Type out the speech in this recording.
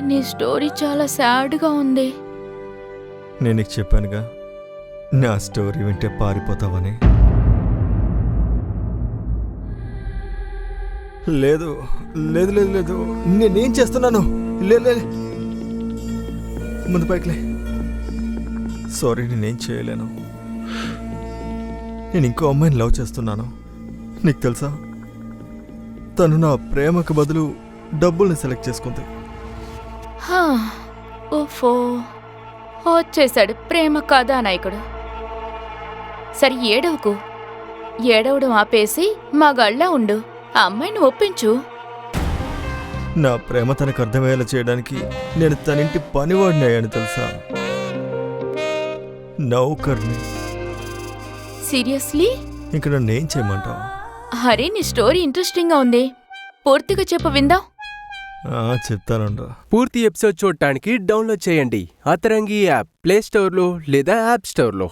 నీ స్టోరీ చాలా సాడ్గా ఉంది. నేను నీకు చెప్పానుగా నా స్టోరీ వింటే పారిపోతావని. లేదు లేదు లేదు లేదు, నేనేం చేస్తున్నాను? లేదు, ముందు పైకిలే. సారీ, నేనేం చేయలేను. నేను ఇంకో అమ్మాయిని లవ్ చేస్తున్నాను. నీకు తెలుసా, తను నా ప్రేమకు బదులు డబ్బుల్ని సెలెక్ట్ చేసుకుంది. ఓఫో, వచ్చేశాడు ప్రేమ కథానాయకుడు. సరే ఏడవకు, ఏడవడం ఆపేసి మగాళ్ళ ఉండు. ఆ అమ్మాయిని ఒప్పించు. నా ప్రేమ తనకు అర్థమయ్యేలా చేయడానికి నేను తనింటి పనివాడిని అయ్యాను తెలుసా, నౌకర్ని. సీరియస్లీ? ఇంక నన్ను ఏం చేయమంటావు? అరే, నీ స్టోరీ ఇంట్రెస్టింగ్గా ఉంది, పూర్తిగా చెప్పు విందాం. చెప్తానుండు. పూర్తి ఎపిసోడ్ చూడటానికి డౌన్లోడ్ చేయండి అతరంగి యాప్ ప్లే స్టోర్లో లేదా యాప్ స్టోర్లో.